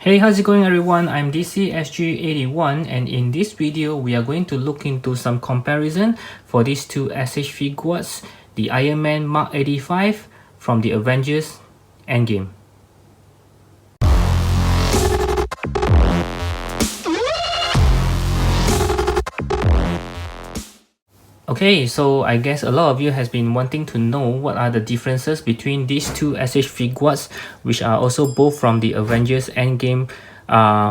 Hey, how's it going everyone? I'm DCSG81 and in this video we are going to look into some comparison for these two s.h.figuarts, the Iron Man Mark 85 from the Avengers EndGame. Okay, so I guess a lot of you has been wanting to know what are the differences between these two s.h.figuarts, which are also both from the Avengers EndGame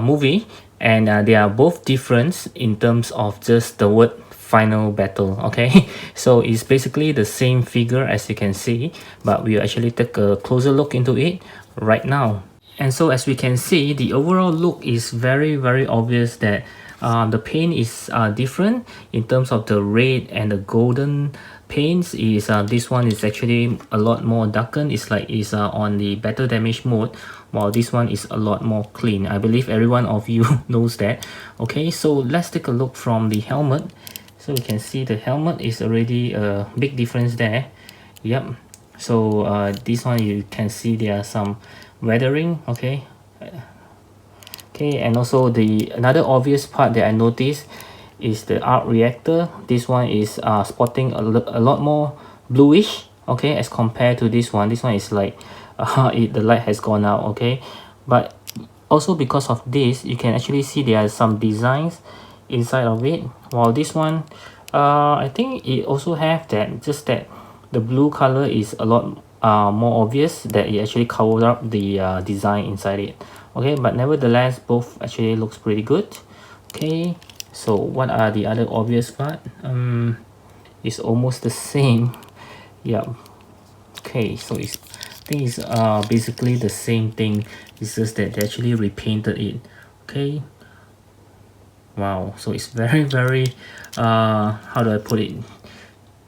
movie, and they are both different in terms of just the word final battle. Okay, so it's basically the same figure as you can see, but we'll actually take a closer look into it right now. And so as we can see, the overall look is very obvious that the paint is different in terms of the red and the golden paints. Is this one is actually a lot more darkened. It's like it's on the battle damage mode, while this one is a lot more clean. I believe every one of you knows that. Okay, so let's take a look from the helmet. So you can see the helmet is already a big difference there. Yep. So this one you can see there are some weathering. Okay, and also the another obvious part that I noticed is the arc reactor. This one is spotting a lot more bluish, okay, as compared to this one. This one is like the light has gone out. Okay, but also because of this you can actually see there are some designs inside of it, while this one I think it also have that, just that the blue color is a lot more obvious, that it actually covered up the design inside it. Okay, but nevertheless both actually looks pretty good. Okay, so what are the other obvious part? It's almost the same. Yeah. Okay, so I think it's basically the same thing. It's just that they actually repainted it. Okay, wow, so it's very how do I put it,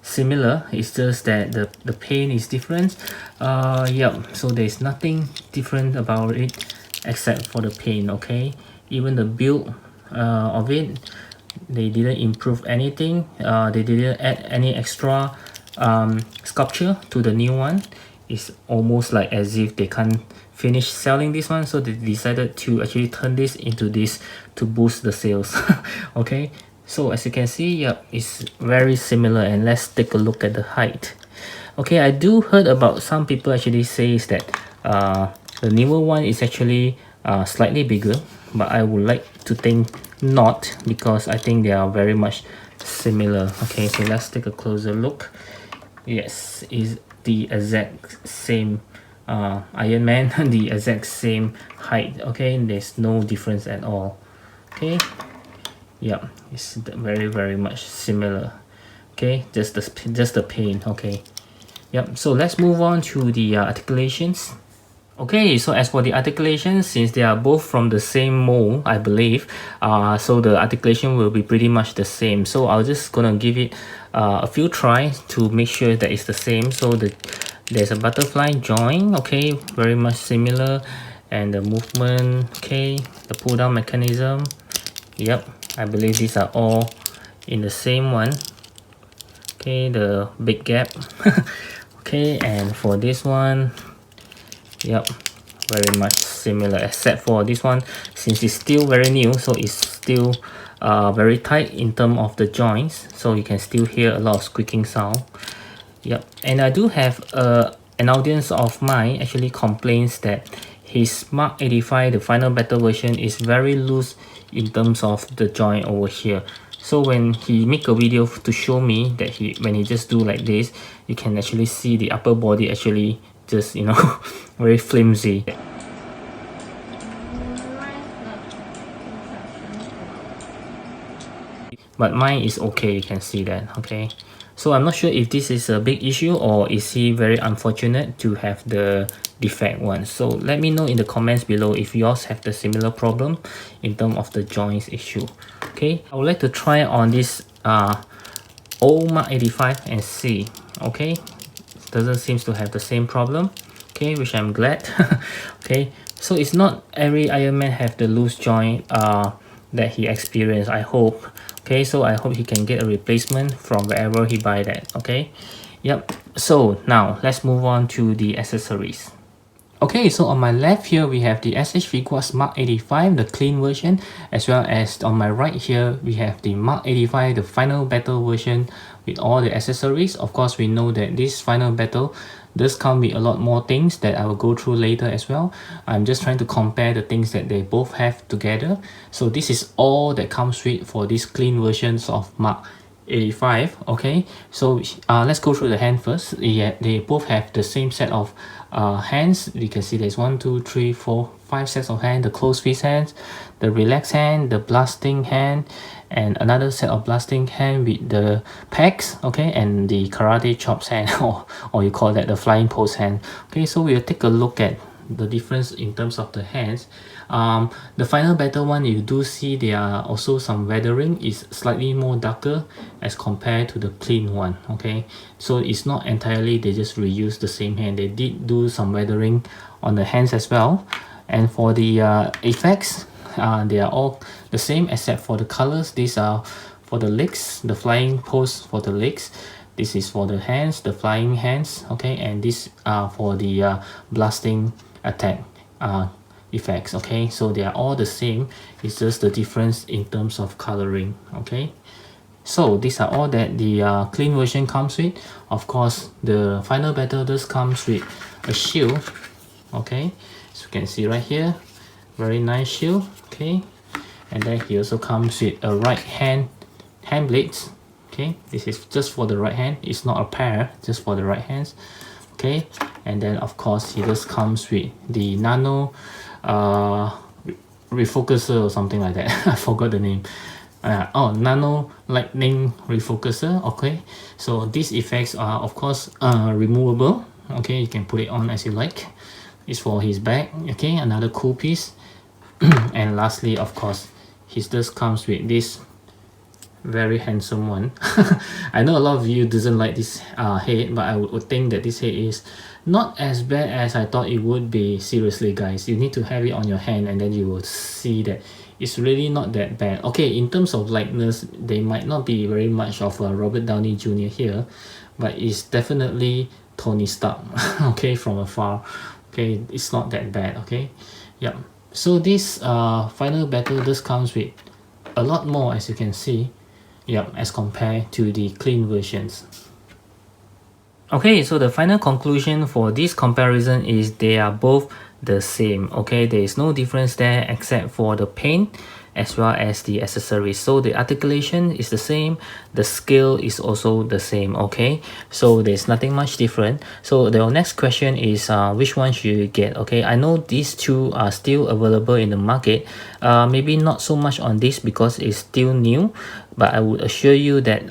similar. It's just that the paint is different. Yep, so there's nothing different about it except for the paint. Okay, even the build of it, they didn't improve anything. They didn't add any extra sculpture to the new one. It's almost like as if they can't finish selling this one, so they decided to actually turn this into this to boost the sales. Okay, so as you can see, yep, it's very similar. And let's take a look at the height. Okay, I do heard about some people actually says that the newer one is actually slightly bigger, but I would like to think not, because I think they are very much similar. Okay, so let's take a closer look. Yes, is the exact same Iron Man, the exact same height. Okay, there's no difference at all. Okay, yeah, it's very much similar. Okay, just the paint. Okay, yep. So let's move on to the articulations. Okay, so as for the articulation, since they are both from the same mold, I believe, so the articulation will be pretty much the same. So I'll just gonna give it a few tries to make sure that it's the same. So there's a butterfly joint, okay, very much similar, and the movement, okay, the pull down mechanism, yep, I believe these are all in the same one. Okay, the big gap. Okay, and for this one, yep, very much similar, except for this one, since it's still very new, so it's still very tight in terms of the joints, so you can still hear a lot of squeaking sound. Yep, and I do have an audience of mine actually complains that his Mark 85, the final battle version, is very loose in terms of the joint over here. So when he make a video to show me that when he just do like this, you can actually see the upper body actually just, you know, very flimsy. But mine is okay, you can see that. Okay, so I'm not sure if this is a big issue or is he very unfortunate to have the defect one. So let me know in the comments below if yours have the similar problem in terms of the joints issue. Okay, I would like to try on this old Mark 85 and see. Okay, doesn't seem to have the same problem. Okay, which I'm glad. Okay, so it's not every Iron Man have the loose joint that he experienced, I hope. Okay, so I hope he can get a replacement from wherever he buy that. Okay, yep. So now let's move on to the accessories. Okay, so on my left here, we have the s.h.figuarts Mark 85, the clean version, as well as on my right here, we have the Mark 85, the final battle version with all the accessories. Of course, we know that this final battle does come with a lot more things that I will go through later as well. I'm just trying to compare the things that they both have together. So this is all that comes with for these clean versions of Mark 85. Okay, so let's go through the hand first. Yeah, they both have the same set of hands. You can see there's 1 2 3 4 5 sets of hands: the closed fist hands, the relaxed hand, the blasting hand, and another set of blasting hand with the pegs, okay, and the karate chops hand, or you call that the flying pose hand. Okay, so we'll take a look at the difference in terms of the hands. The final battle one, you do see there are also some weathering, is slightly more darker as compared to the clean one. Okay, so it's not entirely they just reuse the same hand, they did do some weathering on the hands as well. And for the effects, they are all the same except for the colors. These are for the legs, the flying pose for the legs. This is for the hands, the flying hands, okay, and this for the blasting attack effects. Okay, so they are all the same, it's just the difference in terms of coloring. Okay, so these are all that the clean version comes with. Of course, the final battle does comes with a shield. Okay, so you can see right here, very nice shield. Okay, and then he also comes with a right hand blades. Okay, this is just for the right hand, it's not a pair, just for the right hands. Okay, and then of course he just comes with the nano refocuser or something like that. I forgot the name. Nano lightning refocuser. Okay, so these effects are of course removable. Okay, you can put it on as you like. It's for his back. Okay, another cool piece. And lastly, of course, he just comes with this very handsome one. I know a lot of you doesn't like this head, but I would think that this head is not as bad as I thought it would be. Seriously guys, you need to have it on your hand and then you will see that it's really not that bad. Okay, in terms of likeness, they might not be very much of a Robert Downey Jr. here, but it's definitely Tony Stark. Okay, from afar. Okay, it's not that bad. Okay, yeah. So this final battle just comes with a lot more, as you can see. Yep, as compared to the clean versions. Okay, so the final conclusion for this comparison is they are both the same. Okay, there is no difference there except for the paint as well as the accessories. So the articulation is the same, the scale is also the same. Okay, so there's nothing much different. So the next question is which one should you get? Okay, I know these two are still available in the market. Maybe not so much on this because it's still new, but I would assure you that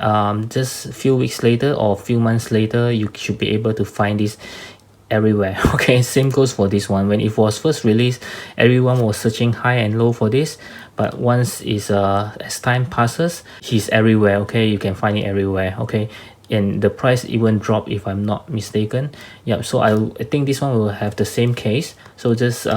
just a few weeks later or a few months later, you should be able to find this everywhere. Okay, same goes for this one. When it was first released, everyone was searching high and low for this, but once is as time passes, he's everywhere. Okay, you can find it everywhere. Okay, and the price even dropped if I'm not mistaken. Yeah, so I think this one will have the same case. So just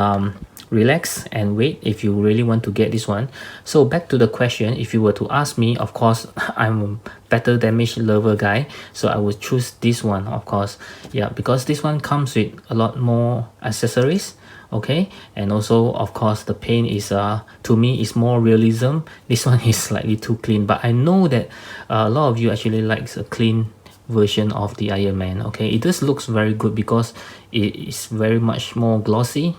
relax and wait if you really want to get this one. So back to the question, if you were to ask me, of course, I'm a better damage lover guy, so I would choose this one, of course. Yeah, because this one comes with a lot more accessories. Okay, and also of course the paint is to me is more realism. This one is slightly too clean, but I know that a lot of you actually likes a clean version of the Iron Man. Okay, it just looks very good because it is very much more glossy.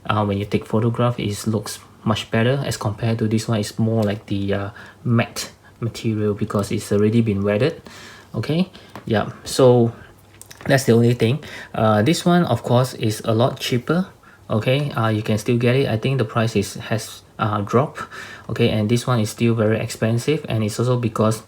When you take photograph, it looks much better as compared to this one. It's more like the matte material because it's already been weathered. Okay, yeah, so that's the only thing. This one of course is a lot cheaper. Okay, you can still get it. I think the price has dropped. Okay, and this one is still very expensive, and it's also because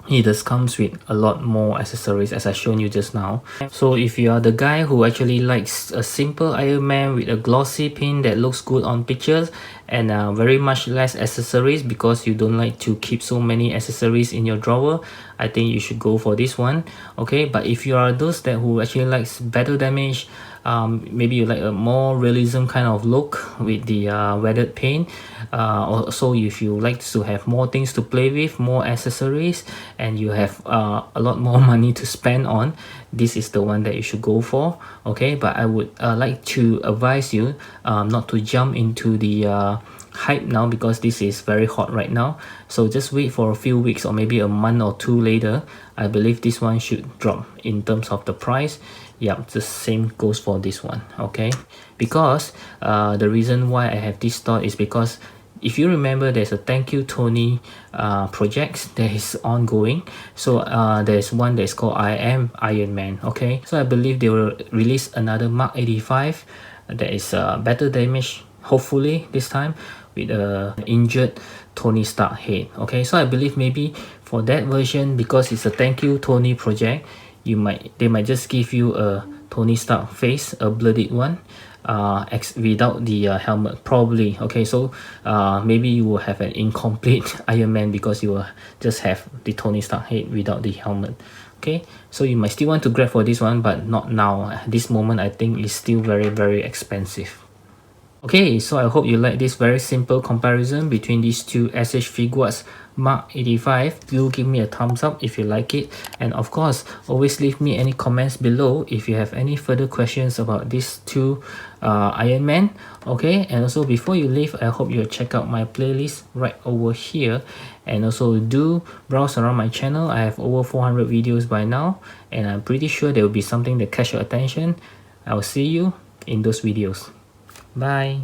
it just comes with a lot more accessories as I shown you just now. So if you are the guy who actually likes a simple Iron Man with a glossy paint that looks good on pictures and very much less accessories because you don't like to keep so many accessories in your drawer, I think you should go for this one. Okay, but if you are those that who actually likes better damage, maybe you like a more realism kind of look with the weathered paint. Also, if you like to have more things to play with, more accessories, and you have a lot more money to spend on, this is the one that you should go for. Okay, but I would like to advise you not to jump into the hype now, because this is very hot right now. So just wait for a few weeks or maybe a month or two later. I believe this one should drop in terms of the price. Yeah, the same goes for this one. Okay, because the reason why I have this thought is because if you remember, there's a Thank You Tony project that is ongoing. So there's one that's called I Am Iron Man. Okay, so I believe they will release another Mark 85 that is better damage, hopefully this time, with a injured Tony Stark head. Okay, so I believe maybe for that version, because it's a Thank You Tony project, they might just give you a Tony Stark face, a bloodied one, without the helmet probably. Okay, so maybe you will have an incomplete Iron Man because you will just have the Tony Stark head without the helmet. Okay, so you might still want to grab for this one, but not now. At this moment, I think it's still very expensive. Okay, so I hope you like this very simple comparison between these two s.h.figuarts Mark 85. Do give me a thumbs up if you like it, and of course always leave me any comments below if you have any further questions about these two Iron Man. Okay, and also before you leave, I hope you check out my playlist right over here, and also do browse around my channel. I have over 400 videos by now, and I'm pretty sure there will be something that catch your attention. I'll see you in those videos. Bye.